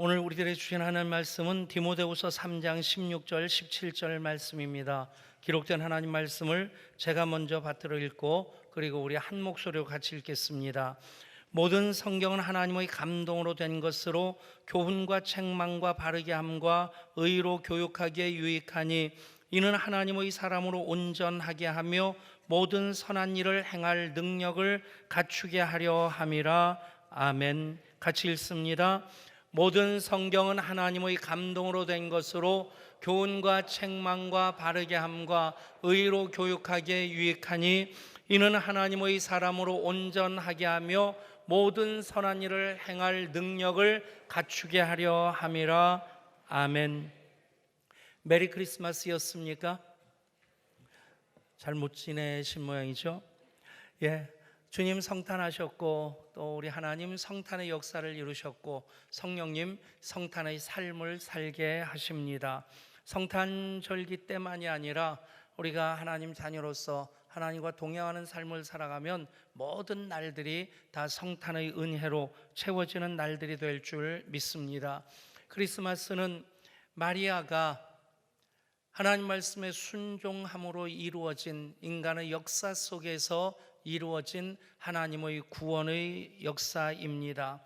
오늘 우리들의 주신 하나님 말씀은 디모데후서 3장 16절 17절 말씀입니다. 기록된 하나님 말씀을 제가 먼저 받들어 읽고 그리고 우리 한 목소리로 같이 읽겠습니다. 모든 성경은 하나님의 감동으로 된 것으로 교훈과 책망과 바르게 함과 의로 교육하기에 유익하니 이는 하나님의 사람으로 온전하게 하며 모든 선한 일을 행할 능력을 갖추게 하려 함이라. 아멘. 같이 읽습니다. 모든 성경은 하나님의 감동으로 된 것으로 교훈과 책망과 바르게 함과 의로 교육하기에 유익하니 이는 하나님의 사람으로 온전하게 하며 모든 선한 일을 행할 능력을 갖추게 하려 함이라. 아멘. 메리 크리스마스였습니까? 잘 못 지내신 모양이죠? 주님 성탄하셨고 또 우리 하나님 성탄의 역사를 이루셨고 성령님 성탄의 삶을 살게 하십니다. 성탄절기 때만이 아니라 우리가 하나님 자녀로서 하나님과 동행하는 삶을 살아가면 모든 날들이 다 성탄의 은혜로 채워지는 날들이 될 줄 믿습니다. 크리스마스는 마리아가 하나님 말씀에 순종함으로 이루어진 인간의 역사 속에서 이루어진 하나님의 구원의 역사입니다.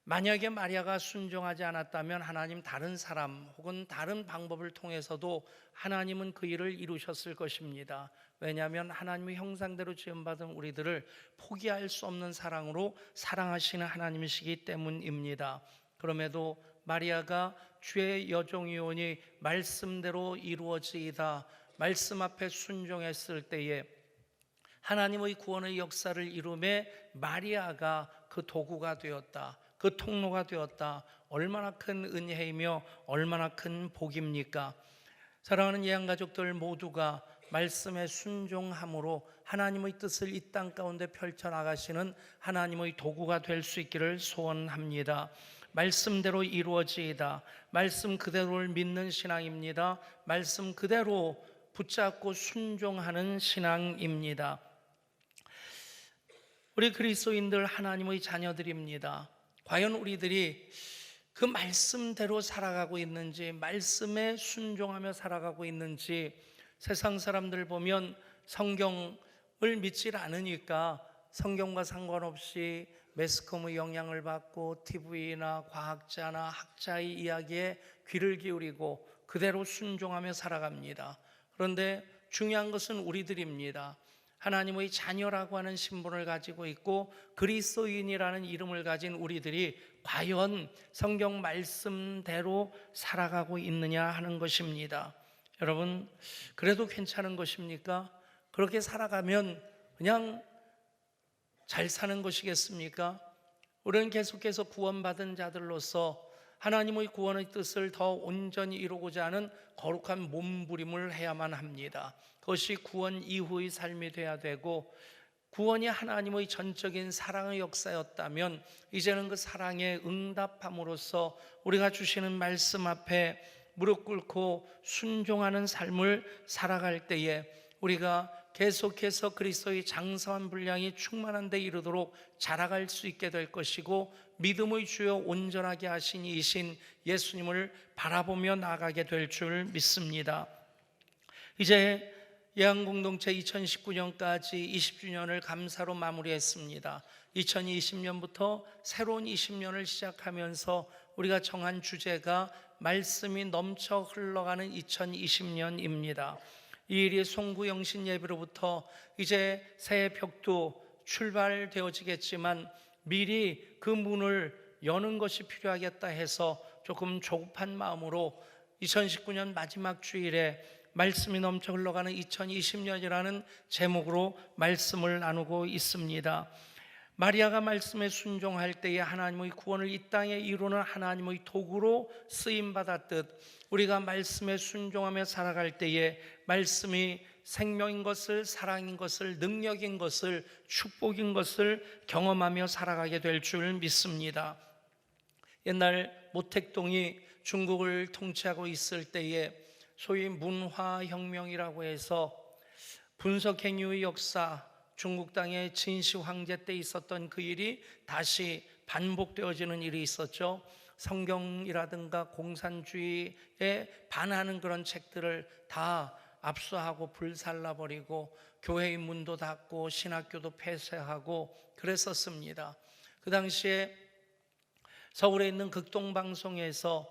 만약에 마리아가 순종하지 않았다면 하나님 다른 사람 혹은 다른 방법을 통해서도 하나님은 그 일을 이루셨을 것입니다. 왜냐하면 하나님의 형상대로 지음받은 우리들을 포기할 수 없는 사랑으로 사랑하시는 하나님이시기 때문입니다. 그럼에도 마리아가 주의 여종이오니 말씀대로 이루어지이다 말씀 앞에 순종했을 때에 하나님의 구원의 역사를 이루매 마리아가 그 도구가 되었다, 그 통로가 되었다. 얼마나 큰 은혜이며 얼마나 큰 복입니까? 사랑하는 예양가족들 모두가 말씀에 순종함으로 하나님의 뜻을 이 땅 가운데 펼쳐나가시는 하나님의 도구가 될 수 있기를 소원합니다. 말씀대로 이루어지이다. 말씀 그대로를 믿는 신앙입니다. 말씀 그대로 붙잡고 순종하는 신앙입니다. 우리 그리스도인들 하나님의 자녀들입니다. 과연 우리들이 그 말씀대로 살아가고 있는지, 말씀에 순종하며 살아가고 있는지. 세상 사람들 보면 성경을 믿지 않으니까 성경과 상관없이 매스컴의 영향을 받고 TV나 과학자나 학자의 이야기에 귀를 기울이고 그대로 순종하며 살아갑니다. 그런데 중요한 것은 우리들입니다. 하나님의 자녀라고 하는 신분을 가지고 있고 그리스도인이라는 이름을 가진 우리들이 과연 성경 말씀대로 살아가고 있느냐 하는 것입니다. 여러분, 그래도 괜찮은 것입니까? 그렇게 살아가면 그냥 잘 사는 것이겠습니까? 우리는 계속해서 구원받은 자들로서 하나님의 구원의 뜻을 더 온전히 이루고자 하는 거룩한 몸부림을 해야만 합니다. 그것이 구원 이후의 삶이 돼야 되고, 구원이 하나님의 전적인 사랑의 역사였다면 이제는 그 사랑에 응답함으로써 우리가 주시는 말씀 앞에 무릎 꿇고 순종하는 삶을 살아갈 때에 우리가 계속해서 그리스도의 장성한 분량이 충만한 데 이르도록 자라갈 수 있게 될 것이고, 믿음의 주여 온전하게 하신 이신 예수님을 바라보며 나아가게 될 줄 믿습니다. 이제 예양공동체 2019년까지 20주년을 감사로 마무리했습니다. 2020년부터 새로운 20년을 시작하면서 우리가 정한 주제가 말씀이 넘쳐 흘러가는 2020년입니다. 이 일이 송구영신 예배로부터 이제 새해 벽도 출발되어지겠지만 미리 그 문을 여는 것이 필요하겠다 해서 조금 조급한 마음으로 2019년 마지막 주일에 말씀이 넘쳐 흘러가는 2020년이라는 제목으로 말씀을 나누고 있습니다. 마리아가 말씀에 순종할 때에 하나님의 구원을 이 땅에 이루는 하나님의 도구로 쓰임받았듯 우리가 말씀에 순종하며 살아갈 때에 말씀이 생명인 것을, 사랑인 것을, 능력인 것을, 축복인 것을 경험하며 살아가게 될 줄 믿습니다. 옛날 모택동이 중국을 통치하고 있을 때에 소위 문화혁명이라고 해서 분석행위의 역사, 중국 땅의 진시 황제 때 있었던 그 일이 다시 반복되어지는 일이 있었죠. 성경이라든가 공산주의에 반하는 그런 책들을 다 압수하고 불살라버리고 교회의 문도 닫고 신학교도 폐쇄하고 그랬었습니다. 그 당시에 서울에 있는 극동방송에서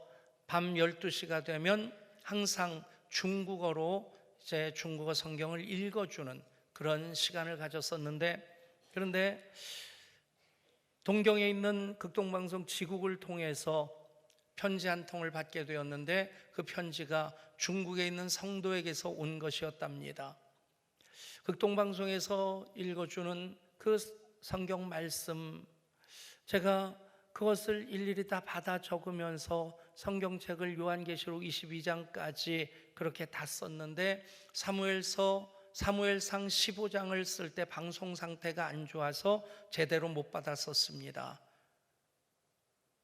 밤 12시가 되면 항상 중국어로 이제 중국어 성경을 읽어주는 그런 시간을 가졌었는데, 그런데 동경에 있는 극동방송 지국을 통해서 편지 한 통을 받게 되었는데 그 편지가 중국에 있는 성도에게서 온 것이었답니다. 극동방송에서 읽어주는 그 성경 말씀, 제가 그것을 일일이 다 받아 적으면서 성경책을 요한계시록 22장까지 그렇게 다 썼는데 사무엘상 15장을 쓸 때 방송 상태가 안 좋아서 제대로 못 받았었습니다.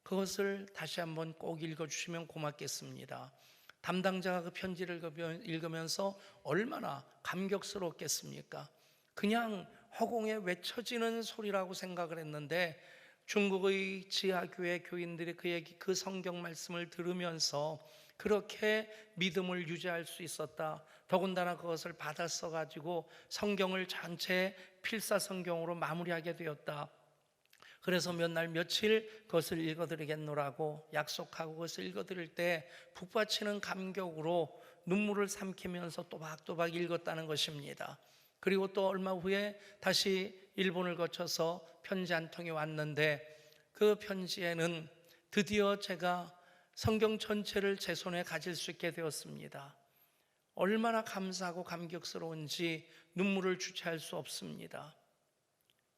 그것을 다시 한번 꼭 읽어주시면 고맙겠습니다. 담당자가 그 편지를 읽으면서 얼마나 감격스럽겠습니까? 그냥 허공에 외쳐지는 소리라고 생각을 했는데 중국의 지하교회 교인들이 그 성경 말씀을 들으면서 그렇게 믿음을 유지할 수 있었다. 더군다나 그것을 받았어 가지고 성경을 전체 필사 성경으로 마무리하게 되었다. 그래서 몇 날 며칠 그것을 읽어드리겠노라고 약속하고 그것을 읽어드릴 때 북받치는 감격으로 눈물을 삼키면서 또박또박 읽었다는 것입니다. 그리고 또 얼마 후에 다시 일본을 거쳐서 편지 한 통이 왔는데 그 편지에는 드디어 제가 성경 전체를 제 손에 가질 수 있게 되었습니다. 얼마나 감사하고 감격스러운지 눈물을 주체할 수 없습니다.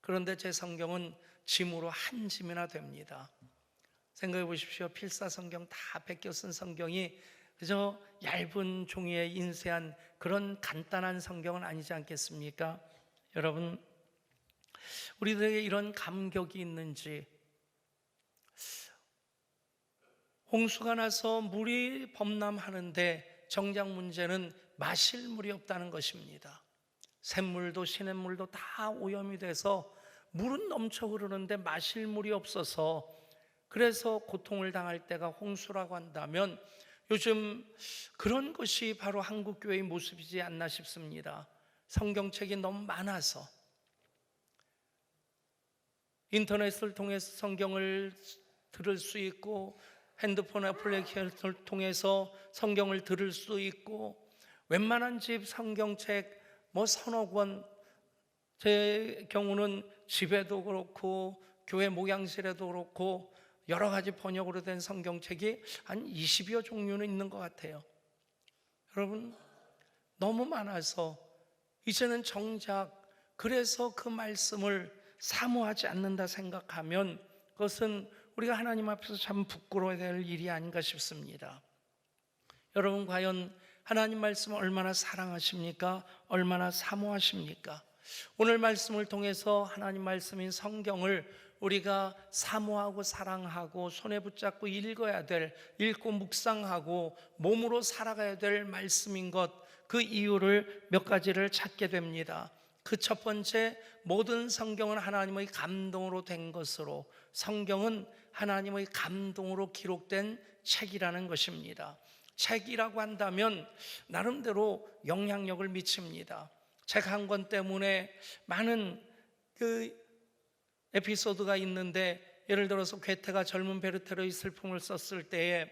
그런데 제 성경은 짐으로 한 짐이나 됩니다. 생각해 보십시오. 필사 성경 다 베껴 쓴 성경이 그저 얇은 종이에 인쇄한 그런 간단한 성경은 아니지 않겠습니까? 여러분, 우리들에게 이런 감격이 있는지, 홍수가 나서 물이 범람하는데 정작 문제는 마실 물이 없다는 것입니다. 샘물도 시냇물도 다 오염이 돼서 물은 넘쳐 흐르는데 마실 물이 없어서 그래서 고통을 당할 때가 홍수라고 한다면 요즘 그런 것이 바로 한국교회의 모습이지 않나 싶습니다. 성경책이 너무 많아서 인터넷을 통해서 성경을 들을 수 있고 핸드폰 애플리케이션을 통해서 성경을 들을 수 있고 웬만한 집 성경책 서너 권, 제 경우는 집에도 그렇고 교회 목양실에도 그렇고 여러 가지 번역으로 된 성경책이 한 20여 종류는 있는 것 같아요. 여러분, 너무 많아서 이제는 정작 그래서 그 말씀을 사모하지 않는다 생각하면 그것은 우리가 하나님 앞에서 참 부끄러워야 될 일이 아닌가 싶습니다. 여러분, 과연 하나님 말씀을 얼마나 사랑하십니까? 얼마나 사모하십니까? 오늘 말씀을 통해서 하나님 말씀인 성경을 우리가 사모하고 사랑하고 손에 붙잡고 읽어야 될, 읽고 묵상하고 몸으로 살아가야 될 말씀인 것, 그 이유를 몇 가지를 찾게 됩니다. 그 첫 번째, 모든 성경은 하나님의 감동으로 된 것으로, 성경은 하나님의 감동으로 기록된 책이라는 것입니다. 책이라고 한다면 나름대로 영향력을 미칩니다. 책 한 권 때문에 많은 그 에피소드가 있는데, 예를 들어서 괴테가 젊은 베르테르의 슬픔을 썼을 때에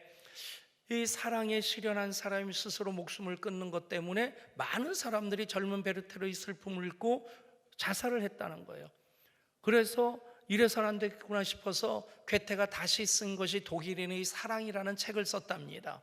이 사랑에 실현한 사람이 스스로 목숨을 끊는 것 때문에 많은 사람들이 젊은 베르테르의 슬픔을 읽고 자살을 했다는 거예요. 그래서 이래서는 안 되겠구나 싶어서 괴테가 다시 쓴 것이 독일인의 사랑이라는 책을 썼답니다.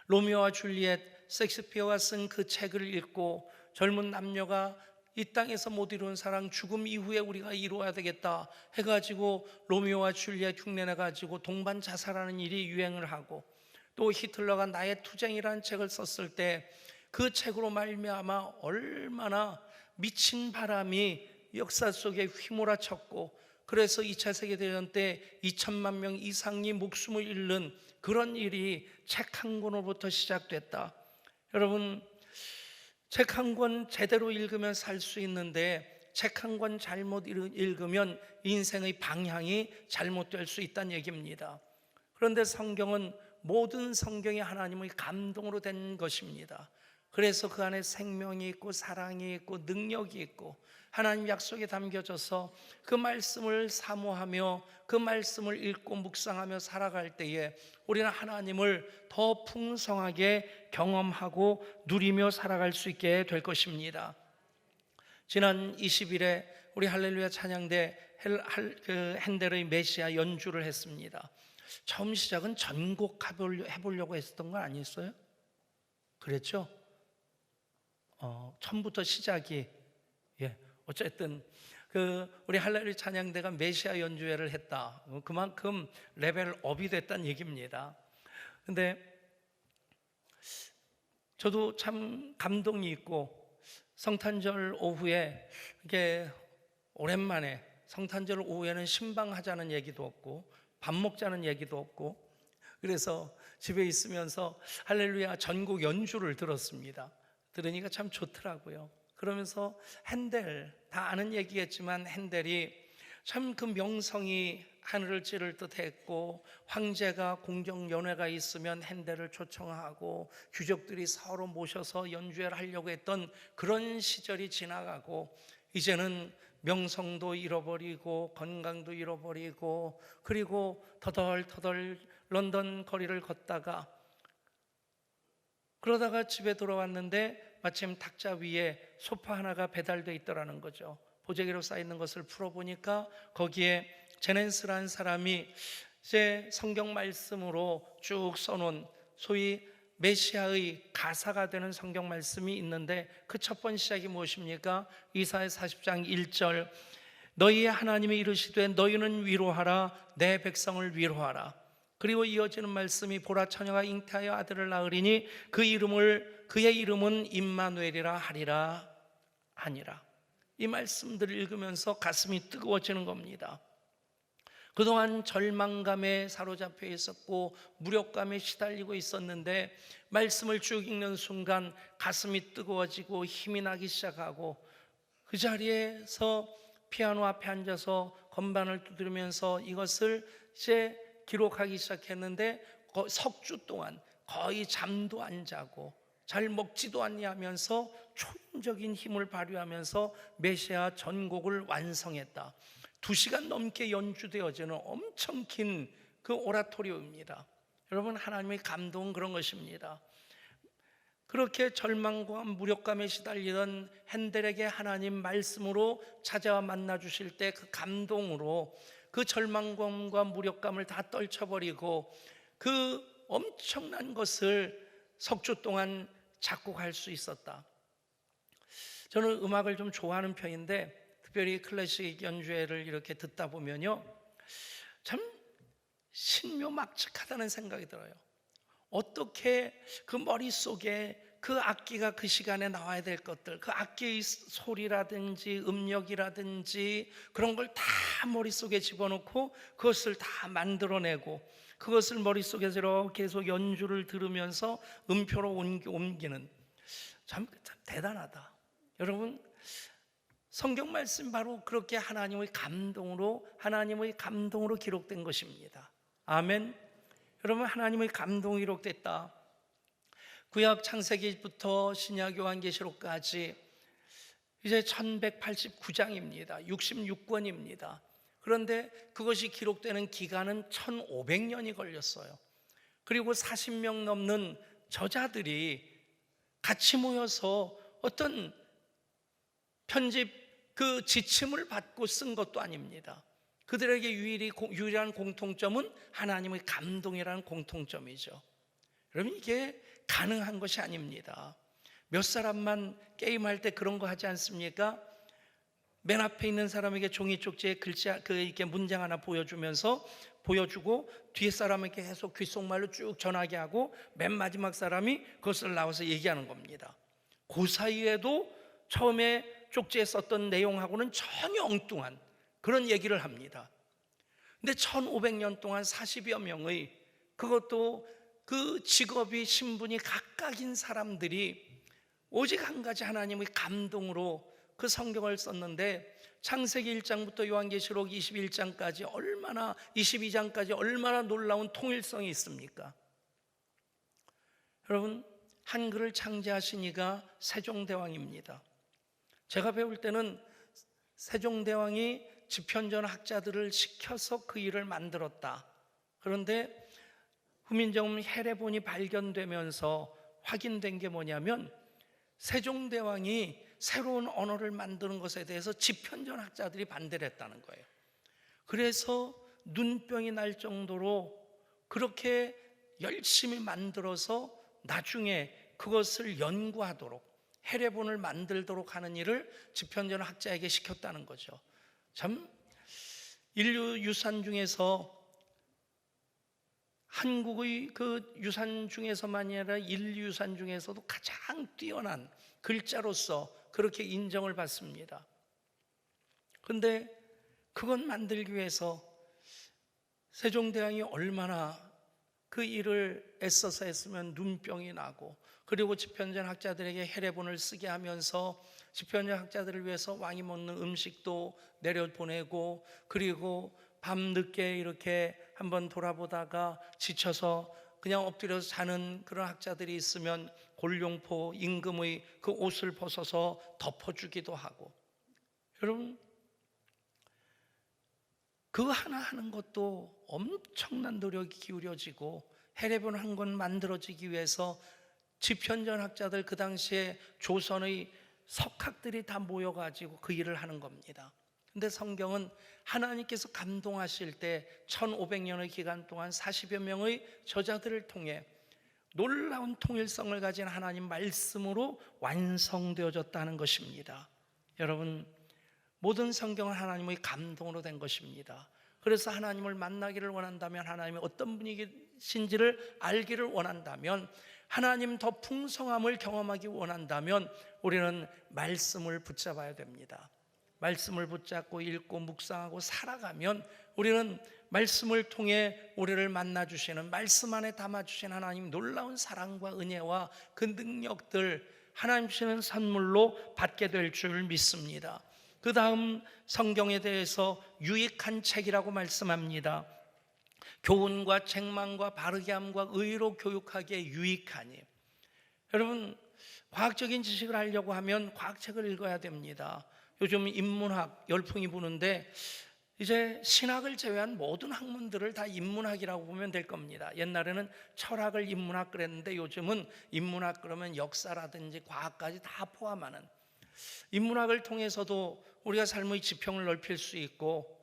로미오와 줄리엣, 셰익스피어가 쓴 그 책을 읽고 젊은 남녀가 이 땅에서 못 이룬 사랑, 죽음 이후에 우리가 이루어야 되겠다 해가지고 로미오와 줄리엣 흉내내가지고 동반 자살하는 일이 유행을 하고, 또 히틀러가 나의 투쟁이라는 책을 썼을 때 그 책으로 말미암아 얼마나 미친 바람이 역사 속에 휘몰아쳤고, 그래서 2차 세계대전 때 2천만 명 이상이 목숨을 잃는 그런 일이 책 한 권으로부터 시작됐다. 여러분, 책 한 권 제대로 읽으면 살 수 있는데 책 한 권 잘못 읽으면 인생의 방향이 잘못될 수 있다는 얘기입니다. 그런데 성경은 모든 성경이 하나님의 감동으로 된 것입니다. 그래서 그 안에 생명이 있고 사랑이 있고 능력이 있고 하나님 약속에 담겨져서 그 말씀을 사모하며 그 말씀을 읽고 묵상하며 살아갈 때에 우리는 하나님을 더 풍성하게 경험하고 누리며 살아갈 수 있게 될 것입니다. 지난 20일에 우리 할렐루야 찬양대 핸델의 메시아 연주를 했습니다. 처음 시작은 전곡 해보려고 했었던 건 아니었어요? 그랬죠? 처음부터 시작이 어쨌든 우리 할렐루야 찬양대가 메시아 연주회를 했다. 그만큼 레벨업이 됐다는 얘기입니다. 근데 저도 참 감동이 있고 성탄절 오후에 이렇게 오랜만에 성탄절 오후에는 신방하자는 얘기도 없고 밥 먹자는 얘기도 없고 그래서 집에 있으면서 할렐루야 전곡 연주를 들었습니다. 들으니까 참 좋더라고요. 그러면서 핸델, 다 아는 얘기겠지만 핸델이 참 그 명성이 하늘을 찌를 듯 했고 황제가 공경연회가 있으면 핸델을 초청하고 귀족들이 서로 모셔서 연주회를 하려고 했던 그런 시절이 지나가고 이제는 명성도 잃어버리고 건강도 잃어버리고 그리고 터덜터덜 런던 거리를 걷다가 그러다가 집에 돌아왔는데 마침 탁자 위에 소파 하나가 배달돼 있더라는 거죠. 보재기로 쌓여있는 것을 풀어보니까 거기에 제넨스라는 사람이 이제 성경 말씀으로 쭉 써놓은 소위 메시아의 가사가 되는 성경 말씀이 있는데 그 첫 번째 시작이 무엇입니까? 이사야 40장 1절 너희의 하나님이 이르시되 너희는 위로하라 내 백성을 위로하라. 그리고 이어지는 말씀이 보라 처녀가 잉태하여 아들을 낳으리니 그의 이름은 임마누엘이라 하리라 하니라. 이 말씀들을 읽으면서 가슴이 뜨거워지는 겁니다. 그동안 절망감에 사로잡혀 있었고 무력감에 시달리고 있었는데 말씀을 쭉 읽는 순간 가슴이 뜨거워지고 힘이 나기 시작하고 그 자리에서 피아노 앞에 앉아서 건반을 두드리면서 이것을 이제 기록하기 시작했는데 석 주 동안 거의 잠도 안 자고 잘 먹지도 않냐면서 초인적인 힘을 발휘하면서 메시아 전곡을 완성했다. 2시간 넘게 연주되어지는 엄청 긴 그 오라토리오입니다. 여러분, 하나님의 감동은 그런 것입니다. 그렇게 절망과 무력감에 시달리던 핸델에게 하나님 말씀으로 찾아와 만나 주실 때 그 감동으로 그 절망감과 무력감을 다 떨쳐버리고 그 엄청난 것을 석주 동안 작곡할 수 있었다. 저는 음악을 좀 좋아하는 편인데 특별히 클래식 연주회를 이렇게 듣다 보면요 참 신묘막측하다는 생각이 들어요. 어떻게 그 머릿속에 그 악기가 그 시간에 나와야 될 것들, 그 악기의 소리라든지 음력이라든지 그런 걸 다 머릿속에 집어넣고 그것을 다 만들어내고 그것을 머릿속에서 이렇게 계속 연주를 들으면서 음표로 옮기는 참 대단하다. 여러분, 성경 말씀 바로 그렇게 하나님의 감동으로 기록된 것입니다. 아멘. 여러분, 하나님의 감동이 기록됐다. 구약 창세기부터 신약 요한계시록까지 이제 1189장입니다. 66권입니다. 그런데 그것이 기록되는 기간은 1500년이 걸렸어요. 그리고 40명 넘는 저자들이 같이 모여서 어떤 편집 그 지침을 받고 쓴 것도 아닙니다. 그들에게 유일한 공통점은 하나님의 감동이라는 공통점이죠. 여러분, 이게 가능한 것이 아닙니다. 몇 사람만 게임할 때 그런 거 하지 않습니까? 맨 앞에 있는 사람에게 종이 쪽지에 글자 이렇게 문장 하나 보여주고 뒤에 사람에게 계속 귓속말로 쭉 전하게 하고 맨 마지막 사람이 그것을 나와서 얘기하는 겁니다. 그 사이에도 처음에 쪽지에 썼던 내용하고는 전혀 엉뚱한 그런 얘기를 합니다. 근데 1500년 동안 40여 명의 그것도 그 직업이 신분이 각각인 사람들이 오직 한 가지 하나님의 감동으로 그 성경을 썼는데 창세기 1장부터 요한계시록 21장까지 얼마나 얼마나 22장까지 얼마나 놀라운 통일성이 있습니까? 여러분, 한글을 창제하신 이가 세종대왕입니다. 제가 배울 때는 세종대왕이 집현전 학자들을 시켜서 그 일을 만들었다. 그런데 후민정음 해례본이 발견되면서 확인된 게 뭐냐면 세종대왕이 새로운 언어를 만드는 것에 대해서 집현전 학자들이 반대를 했다는 거예요. 그래서 눈병이 날 정도로 그렇게 열심히 만들어서 나중에 그것을 연구하도록 해례본을 만들도록 하는 일을 집현전 학자에게 시켰다는 거죠. 참 인류 유산 중에서 한국의 그 유산 중에서만이 아니라 인류 유산 중에서도 가장 뛰어난 글자로서 그렇게 인정을 받습니다. 그런데 그것 만들기 위해서 세종대왕이 얼마나 그 일을 애써서 했으면 눈병이 나고, 그리고 집현전 학자들에게 해례본을 쓰게 하면서 집현전 학자들을 위해서 왕이 먹는 음식도 내려보내고, 그리고 밤늦게 이렇게 한번 돌아보다가 지쳐서 그냥 엎드려서 자는 그런 학자들이 있으면 골룡포 임금의 그 옷을 벗어서 덮어주기도 하고. 여러분, 그 하나 하는 것도 엄청난 노력이 기울여지고 해례본 한 권 만들어지기 위해서 집현전 학자들, 그 당시에 조선의 석학들이 다 모여가지고 그 일을 하는 겁니다. 근데 성경은 하나님께서 감동하실 때 1500년의 기간 동안 40여 명의 저자들을 통해 놀라운 통일성을 가진 하나님 말씀으로 완성되어졌다는 것입니다. 여러분, 모든 성경은 하나님의 감동으로 된 것입니다. 그래서 하나님을 만나기를 원한다면, 하나님이 어떤 분이신지를 알기를 원한다면, 하나님 더 풍성함을 경험하기 원한다면 우리는 말씀을 붙잡아야 됩니다. 말씀을 붙잡고 읽고 묵상하고 살아가면 우리는 말씀을 통해 우리를 만나주시는, 말씀 안에 담아주신 하나님 놀라운 사랑과 은혜와 그 능력들, 하나님 주시는 선물로 받게 될 줄 믿습니다. 그 다음 성경에 대해서 유익한 책이라고 말씀합니다. 교훈과 책망과 바르게 함과 의로 교육하기에 유익하니. 여러분, 과학적인 지식을 하려고 하면 과학책을 읽어야 됩니다. 요즘 인문학 열풍이 부는데 이제 신학을 제외한 모든 학문들을 다 인문학이라고 보면 될 겁니다. 옛날에는 철학을 인문학 그랬는데 요즘은 인문학 그러면 역사라든지 과학까지 다 포함하는, 인문학을 통해서도 우리가 삶의 지평을 넓힐 수 있고,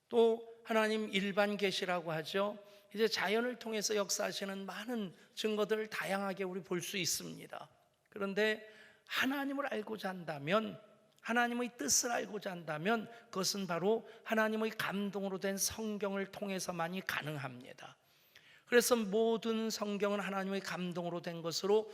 또 하나님 일반 계시라고 하죠. 이제 자연을 통해서 역사하시는 많은 증거들을 다양하게 우리 볼 수 있습니다. 그런데 하나님을 알고자 한다면, 하나님의 뜻을 알고자 한다면 그것은 바로 하나님의 감동으로 된 성경을 통해서만이 가능합니다. 그래서 모든 성경은 하나님의 감동으로 된 것으로,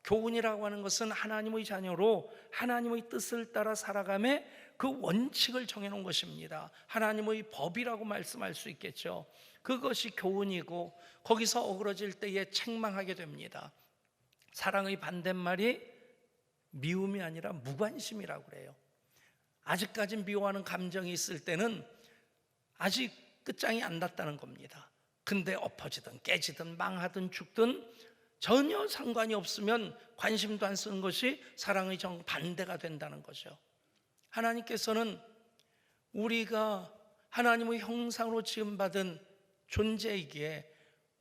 교훈이라고 하는 것은 하나님의 자녀로 하나님의 뜻을 따라 살아감에 그 원칙을 정해놓은 것입니다. 하나님의 법이라고 말씀할 수 있겠죠. 그것이 교훈이고, 거기서 어그러질 때에 책망하게 됩니다. 사랑의 반대말이 미움이 아니라 무관심이라고 그래요. 아직까지 미워하는 감정이 있을 때는 아직 끝장이 안 났다는 겁니다. 근데 엎어지든 깨지든 망하든 죽든 전혀 상관이 없으면 관심도 안 쓰는 것이 사랑의 정반대가 된다는 거죠. 하나님께서는 우리가 하나님의 형상으로 지음받은 존재이기에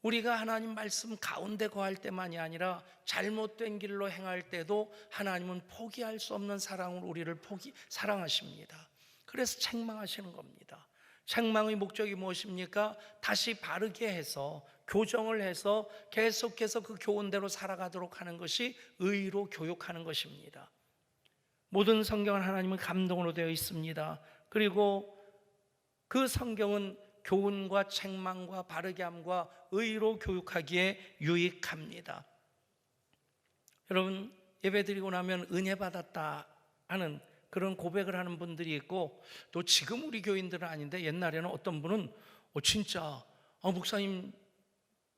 우리가 하나님 말씀 가운데 거할 때만이 아니라 잘못된 길로 행할 때도 하나님은 포기할 수 없는 사랑으로 우리를 사랑하십니다. 그래서 책망하시는 겁니다. 책망의 목적이 무엇입니까? 다시 바르게 해서, 교정을 해서 계속해서 그 교훈대로 살아가도록 하는 것이 의로 교육하는 것입니다. 모든 성경은 하나님의 감동으로 되어 있습니다. 그리고 그 성경은 교훈과 책망과 바르게 함과 의로 교육하기에 유익합니다. 여러분, 예배드리고 나면 은혜 받았다 하는 그런 고백을 하는 분들이 있고, 또 지금 우리 교인들은 아닌데 옛날에는 어떤 분은 진짜 목사님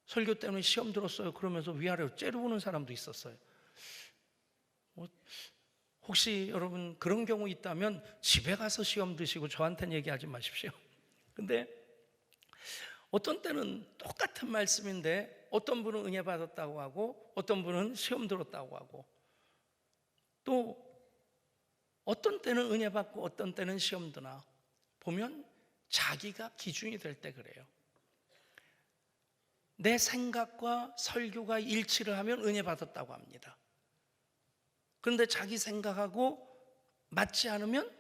설교 때문에 시험 들었어요 그러면서 위아래로 째려보는 사람도 있었어요. 혹시 여러분 그런 경우 있다면 집에 가서 시험 드시고 저한테는 얘기하지 마십시오. 근데 어떤 때는 똑같은 말씀인데 어떤 분은 은혜 받았다고 하고 어떤 분은 시험 들었다고 하고, 또 어떤 때는 은혜 받고 어떤 때는 시험 드나 보면 자기가 기준이 될 때 그래요. 내 생각과 설교가 일치를 하면 은혜 받았다고 합니다. 그런데 자기 생각하고 맞지 않으면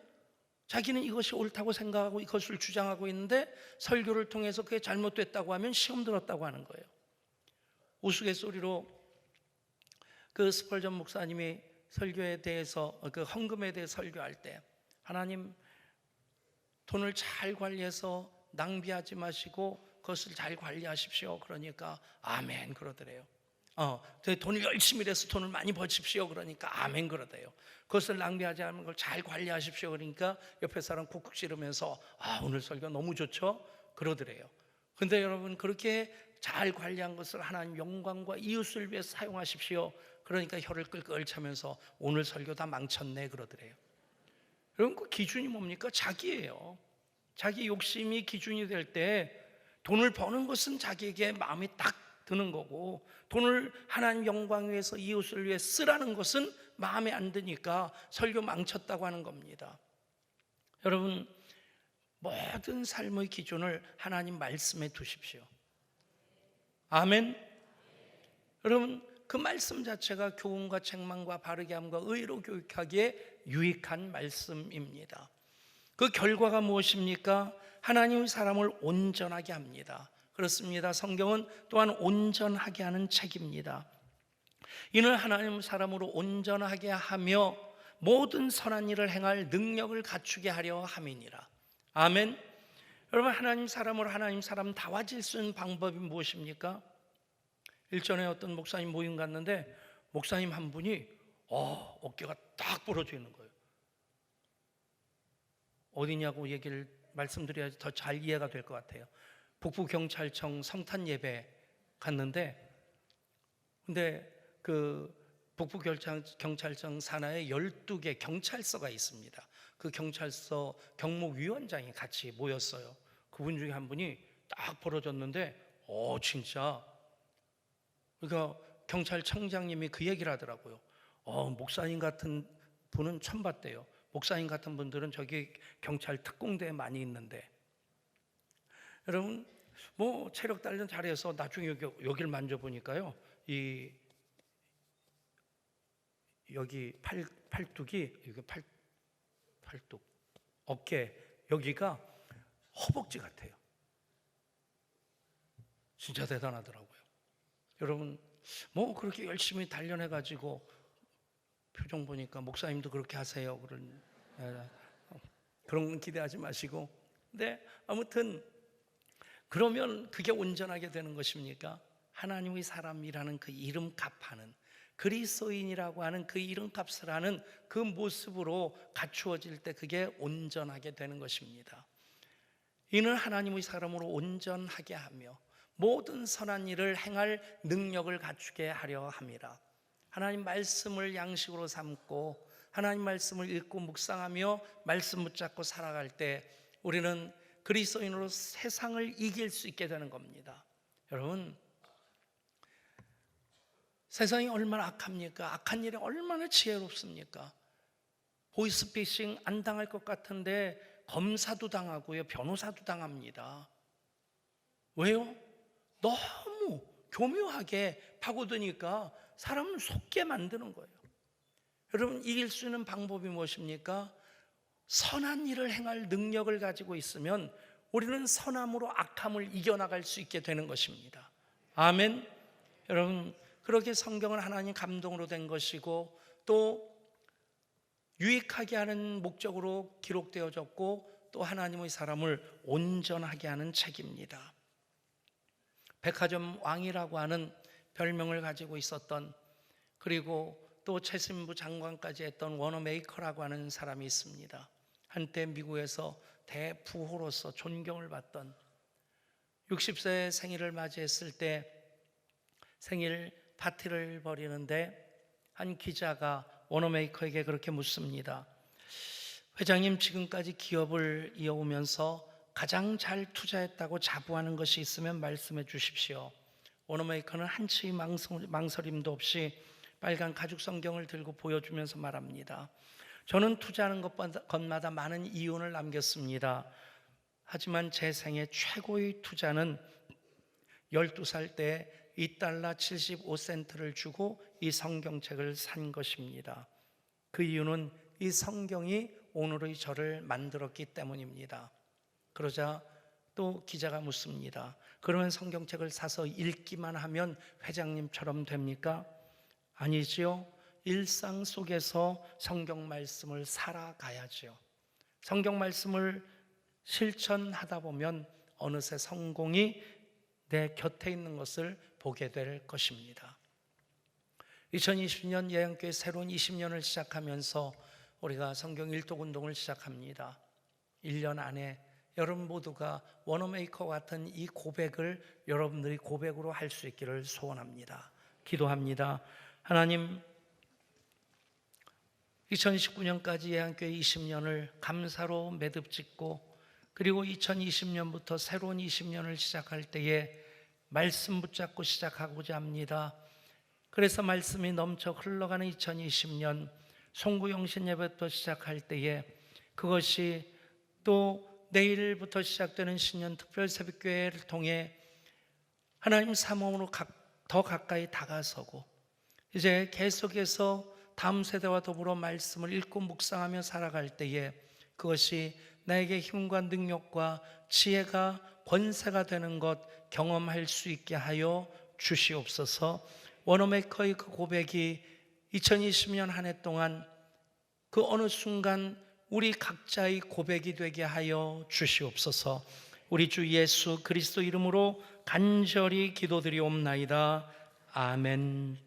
자기는 이것이 옳다고 생각하고 이것을 주장하고 있는데 설교를 통해서 그게 잘못됐다고 하면 시험 들었다고 하는 거예요. 우스갯소리로 그 스펄전 목사님이 설교에 대해서, 그 헌금에 대해 설교할 때, 하나님 돈을 잘 관리해서 낭비하지 마시고 그것을 잘 관리하십시오. 그러니까 아멘 그러더래요. 돈을 열심히 내서 돈을 많이 버십시오. 그러니까 아멘 그러대요. 그것을 낭비하지 않는 걸 잘 관리하십시오. 그러니까 옆에 사람 쿡쿡 찌르면서 오늘 설교 너무 좋죠? 그러더래요. 근데 여러분, 그렇게 잘 관리한 것을 하나님 영광과 이웃을 위해 사용하십시오. 그러니까 혀를 끌끌 차면서 오늘 설교 다 망쳤네 그러더래요. 여러분, 그 기준이 뭡니까? 자기예요. 자기 욕심이 기준이 될 때 돈을 버는 것은 자기에게 마음이 딱 드는 거고, 돈을 하나님 영광 위해서 이웃을 위해 쓰라는 것은 마음에 안 드니까 설교 망쳤다고 하는 겁니다. 여러분, 모든 삶의 기준을 하나님 말씀에 두십시오. 아멘. 여러분, 그 말씀 자체가 교훈과 책망과 바르게 함과 의로 교육하기에 유익한 말씀입니다. 그 결과가 무엇입니까? 하나님의 사람을 온전하게 합니다. 그렇습니다. 성경은 또한 온전하게 하는 책입니다. 이는 하나님 사람으로 온전하게 하며 모든 선한 일을 행할 능력을 갖추게 하려 함이니라. 아멘. 여러분, 하나님 사람으로 하나님 사람 다워질 수 있는 방법이 무엇입니까? 일전에 어떤 목사님 모임 갔는데 목사님 한 분이 어깨가 딱 부러져 있는 거예요. 어디냐고 얘기를 말씀드려야지 더 잘 이해가 될 것 같아요. 북부경찰청 성탄 예배 갔는데, 근데 그 북부경찰청 산하에 12개 경찰서가 있습니다. 그 경찰서 경목위원장이 같이 모였어요. 그분 중에 한 분이 딱 벌어졌는데 진짜, 그러니까 경찰청장님이 그 얘기를 하더라고요. 목사님 같은 분은 처음 봤대요. 목사님 같은 분들은 저기 경찰 특공대에 많이 있는데. 여러분, 뭐 체력 단련 잘해서 나중에 여기를 만져보니까요, 여기 팔뚝이, 여기 팔뚝, 어깨 여기가 허벅지 같아요. 진짜 대단하더라고요. 여러분, 뭐 그렇게 열심히 단련해가지고 표정 보니까 목사님도 그렇게 하세요. 그런 건 기대하지 마시고. 근데 아무튼 그러면 그게 온전하게 되는 것입니까? 하나님의 사람이라는 그 이름값하는, 그리스도인이라고 하는 그 이름값을 하는 그 모습으로 갖추어질 때 그게 온전하게 되는 것입니다. 이는 하나님의 사람으로 온전하게 하며 모든 선한 일을 행할 능력을 갖추게 하려 함이라. 하나님 말씀을 양식으로 삼고 하나님 말씀을 읽고 묵상하며 말씀 붙잡고 살아갈 때 우리는 그리스도인으로 세상을 이길 수 있게 되는 겁니다. 여러분, 세상이 얼마나 악합니까? 악한 일이 얼마나 지혜롭습니까? 보이스피싱 안 당할 것 같은데 검사도 당하고요, 변호사도 당합니다. 왜요? 너무 교묘하게 파고드니까 사람을 속게 만드는 거예요. 여러분, 이길 수 있는 방법이 무엇입니까? 선한 일을 행할 능력을 가지고 있으면 우리는 선함으로 악함을 이겨나갈 수 있게 되는 것입니다. 아멘. 여러분, 그렇게 성경은 하나님 감동으로 된 것이고 또 유익하게 하는 목적으로 기록되어졌고 또 하나님의 사람을 온전하게 하는 책입니다. 백화점 왕이라고 하는 별명을 가지고 있었던, 그리고 또 최신부 장관까지 했던 워너메이커라고 하는 사람이 있습니다. 한때 미국에서 대부호로서 존경을 받던, 60세 생일을 맞이했을 때 생일 파티를 벌이는데 한 기자가 워너메이커에게 그렇게 묻습니다. 회장님, 지금까지 기업을 이어오면서 가장 잘 투자했다고 자부하는 것이 있으면 말씀해 주십시오. 워너메이커는 한치의 망설임도 없이 빨간 가죽 성경을 들고 보여주면서 말합니다. 저는 투자하는 것마다 많은 이윤을 남겼습니다. 하지만 제 생애 최고의 투자는 12살 때 $2 75센트를 주고 이 성경책을 산 것입니다. 그 이유는 이 성경이 오늘의 저를 만들었기 때문입니다. 그러자 또 기자가 묻습니다. 그러면 성경책을 사서 읽기만 하면 회장님처럼 됩니까? 아니지요. 일상 속에서 성경 말씀을 살아가야죠. 성경 말씀을 실천하다 보면 어느새 성공이 내 곁에 있는 것을 보게 될 것입니다. 2020년 예양교회 새로운 20년을 시작하면서 우리가 성경 일독 운동을 시작합니다. 1년 안에 여러분 모두가 워너메이커와 같은 이 고백을 여러분들이 고백으로 할 수 있기를 소원합니다. 기도합니다. 하나님, 2019년까지 예양교회 20년을 감사로 매듭짓고 그리고 2020년부터 새로운 20년을 시작할 때에 말씀 붙잡고 시작하고자 합니다. 그래서 말씀이 넘쳐 흘러가는 2020년 송구영신 예배부터 시작할 때에 그것이 또 내일부터 시작되는 신년 특별 새벽교회를 통해 하나님 사모함으로 더 가까이 다가서고 이제 계속해서 다음 세대와 더불어 말씀을 읽고 묵상하며 살아갈 때에 그것이 나에게 힘과 능력과 지혜가 권세가 되는 것 경험할 수 있게 하여 주시옵소서. 워너메이커의 그 고백이 2020년 한 해 동안 그 어느 순간 우리 각자의 고백이 되게 하여 주시옵소서. 우리 주 예수 그리스도 이름으로 간절히 기도드리옵나이다. 아멘.